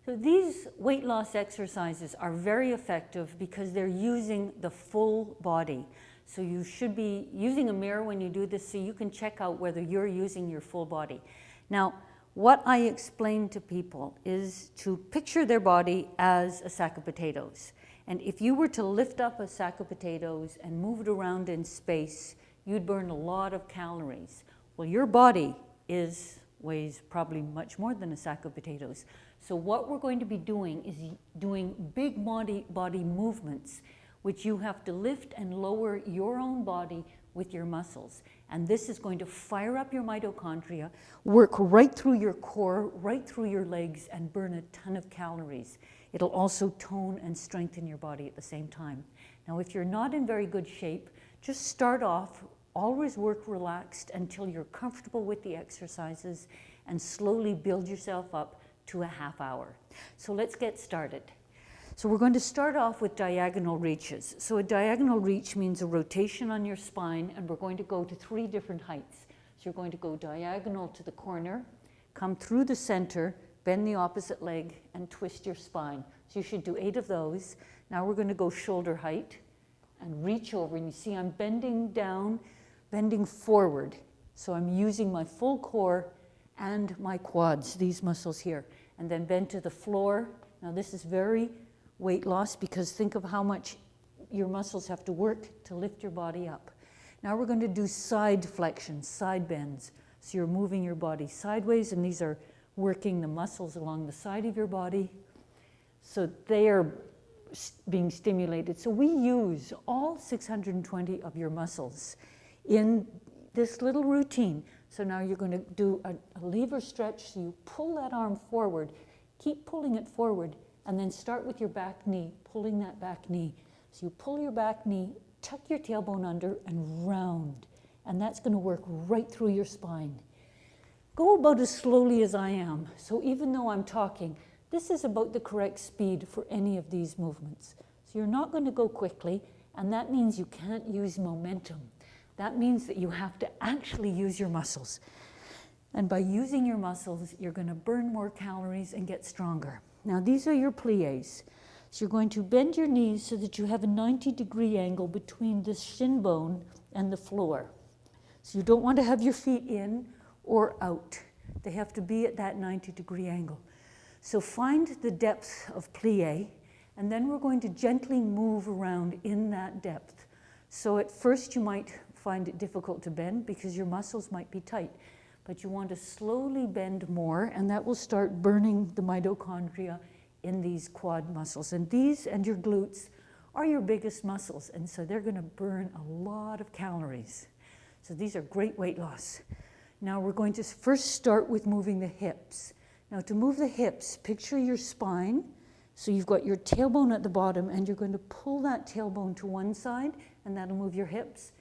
So these weight loss exercises are very effective because they're using the full body. So you should be using a mirror when you do this so you can check out whether you're using your full body. Now, what I explain to people is to picture their body as a sack of potatoes. And if you were to lift up a sack of potatoes and move it around in space, you'd burn a lot of calories. Well, your body weighs probably much more than a sack of potatoes. So what we're going to be doing is doing big body movements, which you have to lift and lower your own body with your muscles. And this is going to fire up your mitochondria, work right through your core, right through your legs, and burn a ton of calories. It'll also tone and strengthen your body at the same time. Now, if you're not in very good shape, just start off. Always work relaxed until you're comfortable with the exercises and slowly build yourself up to a half hour. So let's get started. So we're going to start off with diagonal reaches. So a diagonal reach means a rotation on your spine, and we're going to go to 3 different heights. So you're going to go diagonal to the corner, come through the center, bend the opposite leg, and twist your spine. So you should do 8 of those. Now we're going to go shoulder height and reach over, and you see I'm bending down, bending forward. So I'm using my full core and my quads, these muscles here, and then bend to the floor. Now this is very weight loss because think of how much your muscles have to work to lift your body up. Now we're going to do side flexions, side bends. So you're moving your body sideways, and these are working the muscles along the side of your body. So they are being stimulated. So we use all 620 of your muscles in this little routine. So now you're going to do a lever stretch. So you pull that arm forward, keep pulling it forward, and then start with your back knee, pulling that back knee. So you pull your back knee, tuck your tailbone under, and round. And that's going to work right through your spine. Go about as slowly as I am. So even though I'm talking, this is about the correct speed for any of these movements. So you're not going to go quickly, and that means you can't use momentum. That means that you have to actually use your muscles. And by using your muscles, you're going to burn more calories and get stronger. Now these are your plies. So you're going to bend your knees so that you have a 90-degree angle between the shin bone and the floor. So you don't want to have your feet in or out. They have to be at that 90-degree angle. So find the depth of plie, and then we're going to gently move around in that depth. So at first you might find it difficult to bend because your muscles might be tight, but you want to slowly bend more, and that will start burning the mitochondria in these quad muscles. And these and your glutes are your biggest muscles, and so they're going to burn a lot of calories. So these are great weight loss. Now we're going to first start with moving the hips. Now to move the hips, picture your spine. So you've got your tailbone at the bottom, and you're going to pull that tailbone to one side, and that'll move your hips,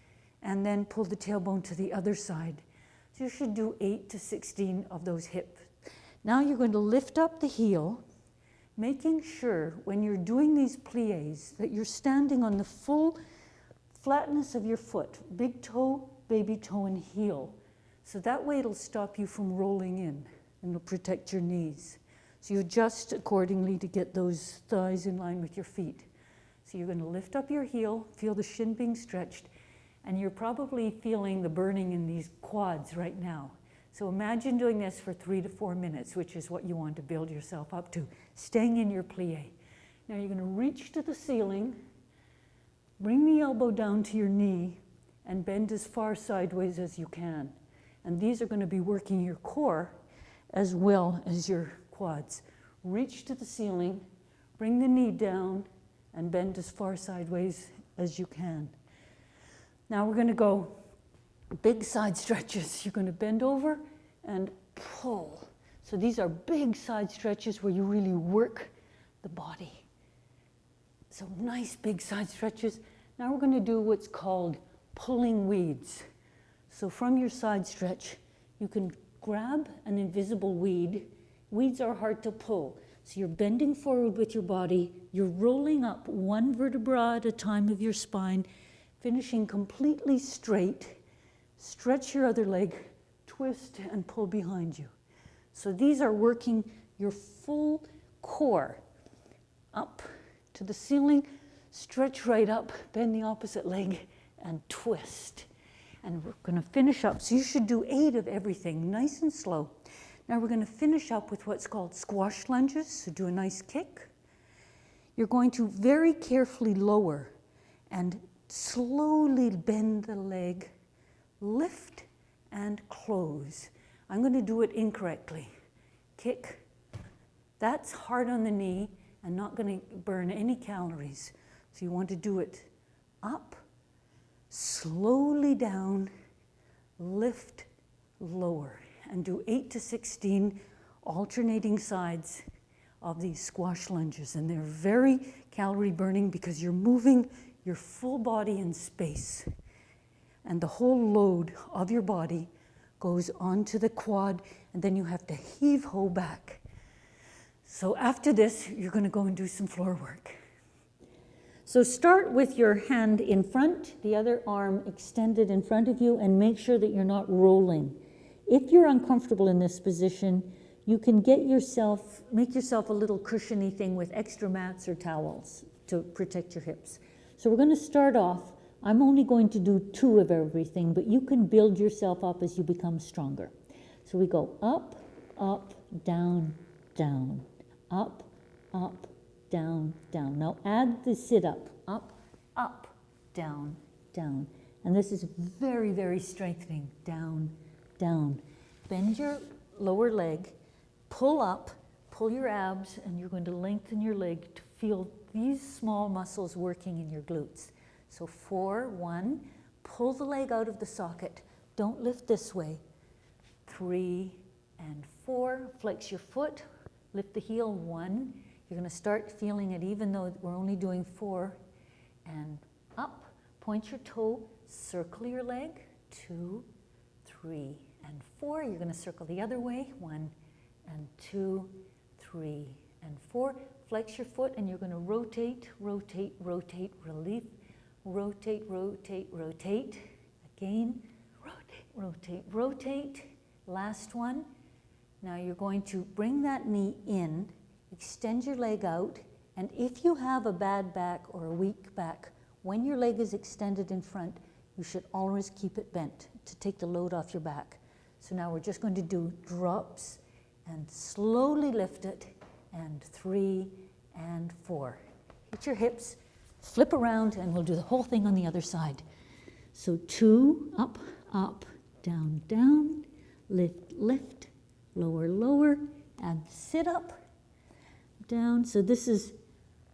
and then pull the tailbone to the other side. So you should do 8 to 16 of those hips. Now you're going to lift up the heel, making sure when you're doing these plies that you're standing on the full flatness of your foot, big toe, baby toe, and heel. So that way it'll stop you from rolling in, and it'll protect your knees. So you adjust accordingly to get those thighs in line with your feet. So you're going to lift up your heel, feel the shin being stretched, and you're probably feeling the burning in these quads right now. So imagine doing this for 3 to 4 minutes, which is what you want to build yourself up to, staying in your plie. Now you're going to reach to the ceiling, bring the elbow down to your knee, and bend as far sideways as you can. And these are going to be working your core as well as your quads. Reach to the ceiling, bring the knee down, and bend as far sideways as you can. Now we're going to go big side stretches. You're going to bend over and pull. So these are big side stretches where you really work the body. So nice big side stretches. Now we're going to do what's called pulling weeds. So from your side stretch, you can grab an invisible weed. Weeds are hard to pull. So you're bending forward with your body. You're rolling up one vertebra at a time of your spine, finishing completely straight. Stretch your other leg, twist, and pull behind you. So these are working your full core. Up to the ceiling, stretch right up, bend the opposite leg, and twist. And we're going to finish up. So you should do 8 of everything, nice and slow. Now we're going to finish up with what's called squash lunges. So do a nice kick. You're going to very carefully lower and slowly bend the leg, lift and close. I'm going to do it incorrectly. Kick. That's hard on the knee and not going to burn any calories. So you want to do it up, slowly down, lift, lower, and do 8 to 16 alternating sides of these squash lunges. And they're very calorie burning because you're moving your full body in space. And the whole load of your body goes onto the quad, and then you have to heave-ho back. So after this, you're going to go and do some floor work. So start with your hand in front, the other arm extended in front of you, and make sure that you're not rolling. If you're uncomfortable in this position, you can make yourself a little cushiony thing with extra mats or towels to protect your hips. So we're going to start off. I'm only going to do 2 of everything, but you can build yourself up as you become stronger. So we go up, up, down, down, up, up, down, down. Now add the sit-up, up, up, down, down. And this is very, very strengthening, down, down. Bend your lower leg, pull up, pull your abs, and you're going to lengthen your leg to feel these small muscles working in your glutes. So 4, 1, pull the leg out of the socket. Don't lift this way. 3 and 4, flex your foot, lift the heel, 1. You're going to start feeling it even though we're only doing 4. And up, point your toe, circle your leg, 2, 3, and 4. You're going to circle the other way, 1 and 2, 3 and 4. Flex your foot and you're going to rotate, rotate, rotate, relief. Rotate, rotate, rotate. Again, rotate, rotate, rotate. Last one. Now you're going to bring that knee in, extend your leg out, and if you have a bad back or a weak back, when your leg is extended in front, you should always keep it bent to take the load off your back. So now we're just going to do drops and slowly lift it, and 3 and 4. Hit your hips. Flip around and we'll do the whole thing on the other side. So 2, up, up, down, down, lift, lift, lower, lower, and sit up, down. So this is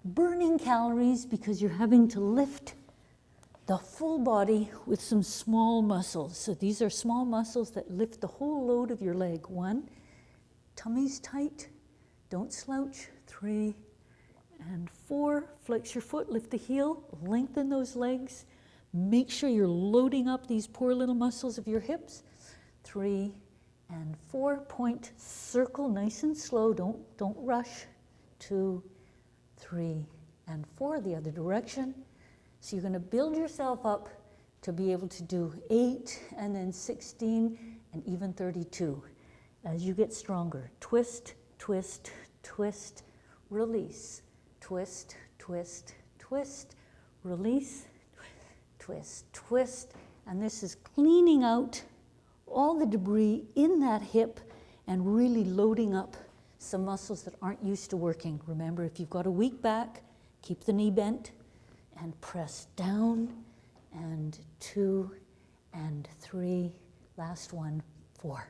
burning calories because you're having to lift the full body with some small muscles. So these are small muscles that lift the whole load of your leg. 1, tummy's tight, don't slouch. 3 and 4, flex your foot, lift the heel, lengthen those legs. Make sure you're loading up these poor little muscles of your hips. 3 and 4, point, circle nice and slow, don't rush. 2, 3 and 4, the other direction. So you're going to build yourself up to be able to do 8 and then 16 and even 32 as you get stronger. Twist, twist, twist, release. Twist, twist, twist, release, twist, twist. And this is cleaning out all the debris in that hip and really loading up some muscles that aren't used to working. Remember, if you've got a weak back, keep the knee bent and press down, and 2 and 3, last one, 4.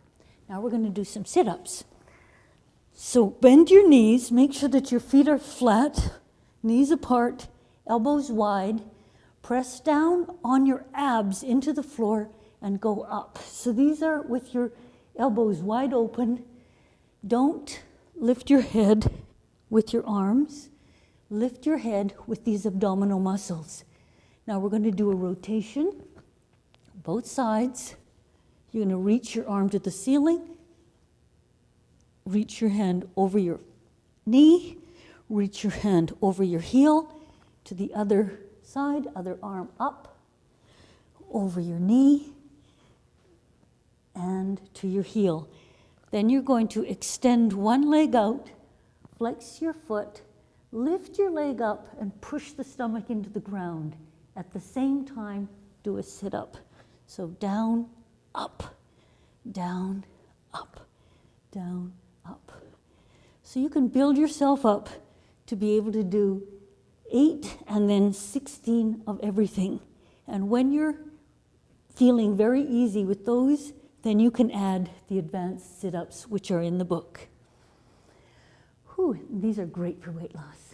Now we're going to do some sit-ups. So bend your knees, make sure that your feet are flat, knees apart, elbows wide. Press down on your abs into the floor and go up. So these are with your elbows wide open. Don't lift your head with your arms. Lift your head with these abdominal muscles. Now we're going to do a rotation, both sides. You're going to reach your arm to the ceiling. Reach your hand over your knee, reach your hand over your heel to the other side, other arm up, over your knee, and to your heel. Then you're going to extend one leg out, flex your foot, lift your leg up, and push the stomach into the ground. At the same time, do a sit-up. So down, up, down, up, down, up. So you can build yourself up to be able to do 8 and then 16 of everything. And when you're feeling very easy with those, then you can add the advanced sit-ups, which are in the book. Whew, these are great for weight loss.